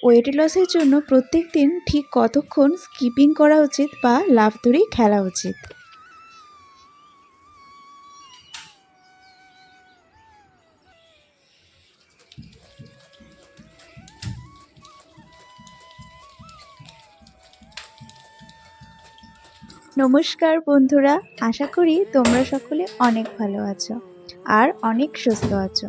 Wait লসের জন্য প্রত্যেক দিন ঠিক কতক্ষণ স্কিপিং করা উচিত বা লাফ দড়ি খেলা উচিত। নমস্কার বন্ধুরা, আশা করি তোমরা সকলে অনেক ভালো আছো আর অনেক সুস্থ আছো।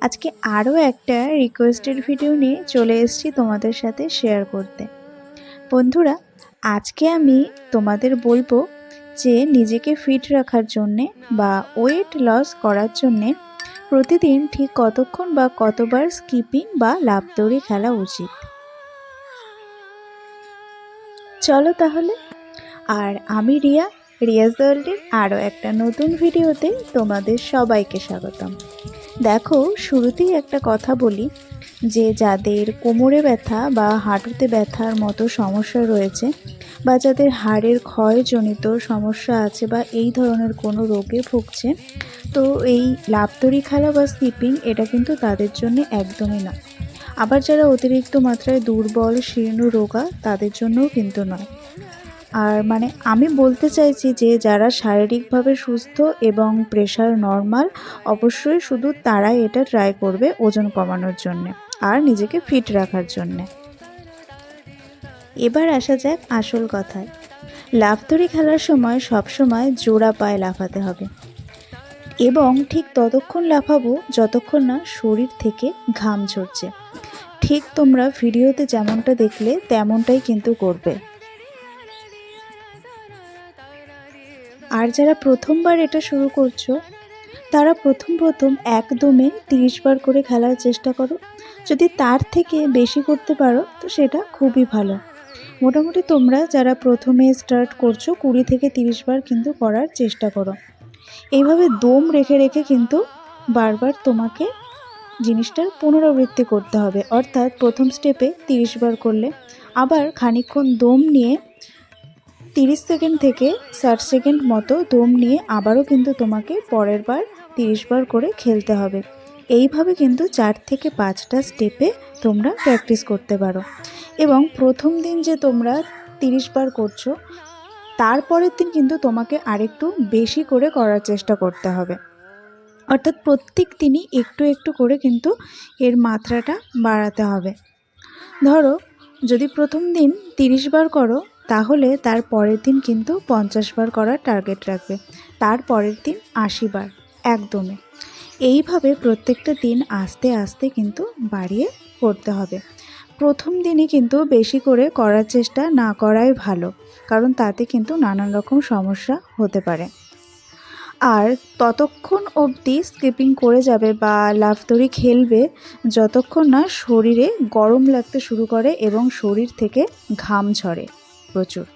আজকে আরও একটা রিকোয়েস্টেড ভিডিও নিয়ে চলে এসেছি তোমাদের সাথে শেয়ার করতে। বন্ধুরা, আজকে আমি তোমাদের বলবো যে নিজেকে ফিট রাখার জন্যে বা ওয়েট লস করার জন্যে প্রতিদিন ঠিক কতক্ষণ বা কতবার স্কিপিং বা লাফ দড়ি খেলা উচিত। চলো তাহলে। আর আমি রিয়াজ ওয়ার্ল্ডের আরও একটা নতুন ভিডিওতে তোমাদের সবাইকে স্বাগতম। দেখো, শুরুতেই একটা কথা বলি যে যাদের কোমরে ব্যথা বা হাঁটুতে ব্যথার মতো সমস্যা রয়েছে বা যাদের হাড়ের ক্ষয়জনিত সমস্যা আছে বা এই ধরনের কোনো রোগে ভুগছে, তো এই লাফ দড়ি খেলা বা স্কিপিং এটা কিন্তু তাদের জন্য একদমই না। আবার যারা অতিরিক্ত মাত্রায় দুর্বল শীর্ণ রোগা তাদের জন্যও কিন্তু নয়। আর আমি বলতে চাইছি যে যারা শারীরিকভাবে সুস্থ এবং প্রেশার নর্মাল, অবশ্যই শুধু তারাই এটা ট্রাই করবে ওজন কমানোর জন্য আর নিজেকে ফিট রাখার জন্য। এবার আসা যাক আসল কথায়। লাফ দড়ি খেলার সময় সবসময় জোড়া পায়ে লাফাতে হবে এবং ঠিক ততক্ষণ লাফাবো যতক্ষণ না শরীর থেকে ঘাম ঝরছে। ঠিক তোমরা ভিডিওতে যেমনটা দেখলে তেমনটাই কিন্তু করবে। আর যারা প্রথমবার এটা শুরু করছো তারা প্রথম একদমে 30 বার করে খেলার চেষ্টা করো। যদি তার থেকে বেশি করতে পারো তো সেটা খুবই ভালো। মোটামুটি তোমরা যারা প্রথমে স্টার্ট করছো 20 থেকে 30 বার কিন্তু করার চেষ্টা করো। এইভাবে দম রেখে রেখে কিন্তু বারবার তোমাকে জিনিসটার পুনরাবৃত্তি করতে হবে। অর্থাৎ প্রথম স্টেপে 30 বার করলে আবার খানিকক্ষণ দম নিয়ে 30 সেকেন্ড থেকে 60 সেকেন্ড মতো দম নিয়ে আবারও কিন্তু তোমাকে পরের বার 30 বার করে খেলতে হবে। এইভাবে কিন্তু 4 থেকে 5টা স্টেপে তোমরা প্র্যাকটিস করতে পারো। এবং প্রথম দিন যে তোমরা 30 বার করছো, তারপরের দিন কিন্তু তোমাকে আরেকটু বেশি করে করার চেষ্টা করতে হবে। অর্থাৎ প্রত্যেক দিনই একটু একটু করে কিন্তু এর মাত্রাটা বাড়াতে হবে। ধরো, যদি প্রথম দিন 30 বার করো তাহলে তার পরের দিন কিন্তু 50 বার করার টার্গেট রাখবে, তার পরের দিন 80 বার একদমই। এইভাবে প্রত্যেকটা দিন আস্তে আস্তে কিন্তু বাড়িয়ে করতে হবে। প্রথম দিনই কিন্তু বেশি করে করার চেষ্টা না করাই ভালো, কারণ তাতে কিন্তু নানান রকম সমস্যা হতে পারে। আর ততক্ষণ অবধি স্কিপিং করে যাবে বা লাফ দড়ি খেলবে যতক্ষণ না শরীরে গরম লাগতে শুরু করে এবং শরীর থেকে ঘাম ঝরে প্রচুর।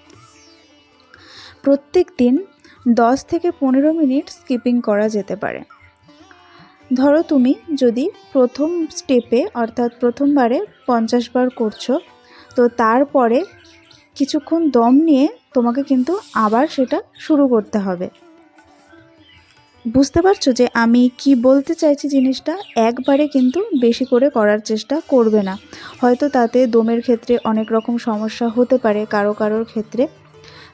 প্রত্যেক দিন 10 থেকে 15 মিনিট স্কিপিং করা যেতে পারে। ধরো, তুমি যদি প্রথম স্টেপে অর্থাৎ প্রথমবারে 50 বার করছো, তো তারপরে কিছুক্ষণ দম নিয়ে তোমাকে কিন্তু আবার সেটা শুরু করতে হবে। বুঝতে পারছো যে আমি কি বলতে চাইছি? জিনিসটা একবারে কিন্তু বেশি করে করার চেষ্টা করবে না, হয়তো তাতে দমের ক্ষেত্রে অনেক রকম সমস্যা হতে পারে কারোর ক্ষেত্রে।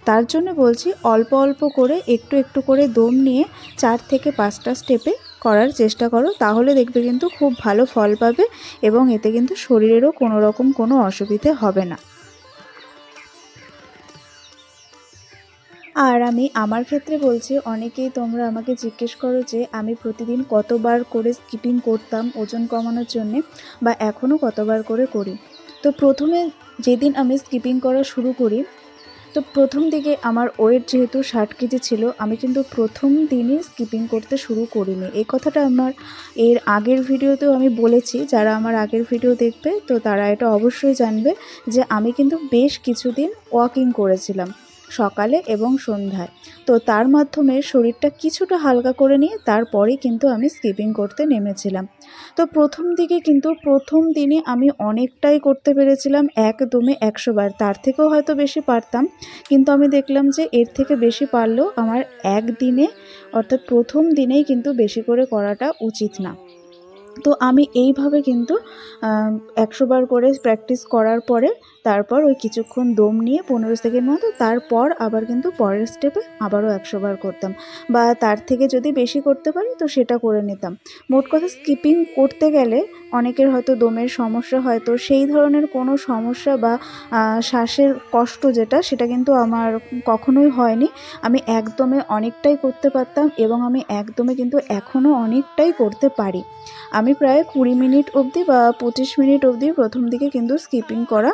তার জন্য বলছি অল্প অল্প করে একটু একটু করে দম নিয়ে 4 থেকে 5টা স্টেপে করার চেষ্টা করো, তাহলে দেখবে কিন্তু খুব ভালো ফল পাবে এবং এতে কিন্তু শরীরেরও কোনো অসুবিধে হবে না। আর আমি আমার ক্ষেত্রে বলছি, অনেকেই তোমরা আমাকে জিজ্ঞেস করো যে আমি প্রতিদিন কতবার করে স্কিপিং করতাম ওজন কমানোর জন্যে বা এখনও কতবার করে করি। তো প্রথমে যেদিন আমি স্কিপিং করা শুরু করি, তো প্রথম দিকে আমার ওয়েট যেহেতু 60 কেজি ছিল, আমি কিন্তু প্রথম দিনই স্কিপিং করতে শুরু করিনি। এই কথাটা আমার এর আগের ভিডিওতেও আমি বলেছি। যারা আমার আগের ভিডিও দেখবে তো তারা এটা অবশ্যই জানবে যে আমি কিন্তু বেশ কিছুদিন ওয়াকিং করেছিলাম সকালে এবং সন্ধ্যায়। তো তার মাধ্যমে শরীরটা কিছুটা হালকা করে নিয়ে তারপরেই কিন্তু আমি স্কিপিং করতে নেমেছিলাম। তো প্রথম দিকে কিন্তু প্রথম দিনে আমি অনেকটাই করতে পেরেছিলাম, একদমই 100 বার, তার থেকেও হয়তো বেশি পারতাম। কিন্তু আমি দেখলাম যে এর থেকে বেশি পারলেও আমার একদিনে অর্থাৎ প্রথম দিনেই কিন্তু বেশি করে করাটা উচিত না। তো আমি এইভাবে কিন্তু 100 বার করে প্র্যাকটিস করার পরে তারপর ওই কিছুক্ষণ দম নিয়ে 15 সেকেন্ড মতো, তারপর আবার কিন্তু পরের স্টেপে আবারও 100 বার করতাম, বা তার থেকে যদি বেশি করতে পারি তো সেটা করে নিতাম। মোট কথা স্কিপিং করতে গেলে অনেকের হয়তো দমের সমস্যা হয়, তো সেই ধরনের কোনো সমস্যা বা শ্বাসের কষ্ট যেটা, সেটা কিন্তু আমার কখনোই হয়নি। আমি একদমে অনেকটাই করতে পারতাম এবং আমি একদমে কিন্তু এখনও অনেকটাই করতে পারি। আমি প্রায় 20 মিনিট অবধি বা 25 মিনিট অবধি প্রথম দিকে কিন্তু স্কিপিং করা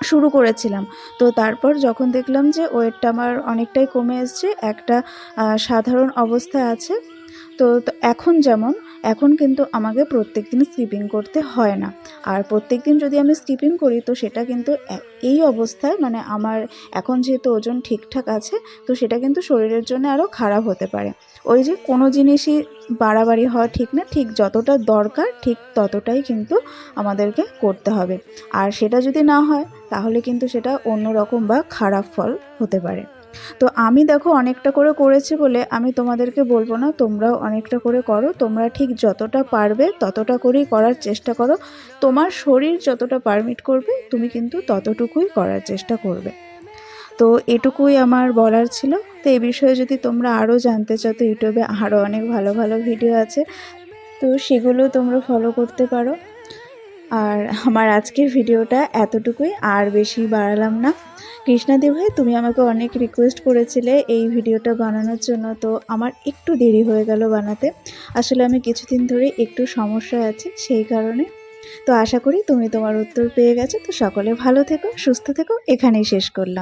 শুরু করেছিলাম। তো তারপর যখন দেখলাম যে ওয়েটটা আমার অনেকটাই কমে এসছে, একটা সাধারণ অবস্থায় আছে, তো এখন কিন্তু আমাকে প্রত্যেকদিন স্কিপিং করতে হয় না। আর প্রত্যেকদিন যদি আমি স্কিপিং করি তো সেটা কিন্তু এই অবস্থায়, মানে আমার এখন যেহেতু ওজন ঠিকঠাক আছে, তো সেটা কিন্তু শরীরের জন্য আরও খারাপ হতে পারে। ওই যে কোনো জিনিসই বাড়াবাড়ি হওয়া ঠিক না, ঠিক যতটা দরকার ঠিক ততটাই কিন্তু আমাদেরকে করতে হবে। আর সেটা যদি না হয় তাহলে কিন্তু সেটা অন্যরকম বা খারাপ ফল হতে পারে। তো আমি দেখো অনেকটা করে করেছি বলে আমি তোমাদেরকে বলবো না তোমরাও অনেকটা করে করো। তোমরা ঠিক যতটা পারবে ততটা করেই করার চেষ্টা করো। তোমার শরীর যতটা পারমিট করবে তুমি কিন্তু ততটুকুই করার চেষ্টা করবে। তো এটুকুই আমার বলার ছিল। তো এই বিষয়ে যদি তোমরা আরও জানতে চাও তো ইউটিউবে আরও অনেক ভালো ভালো ভিডিও আছে, তো সেগুলো তোমরা ফলো করতে পারো। আর আমার আজকের ভিডিওটা এতটুকুই, আর বেশি বাড়ালাম না। কৃষ্ণাদি ভাই, তুমি আমাকে অনেক রিকোয়েস্ট করেছিলে এই ভিডিওটা বানানোর জন্য, তো আমার একটু দেরি হয়ে গেল বানাতে। আসলে আমি কিছুদিন ধরে একটু সমস্যায় আছি সেই কারণে। তো আশা করি তুমি তোমার উত্তর পেয়ে গেছো। তো সকলে ভালো থেকো, সুস্থ থেকো, এখানেই শেষ করলাম।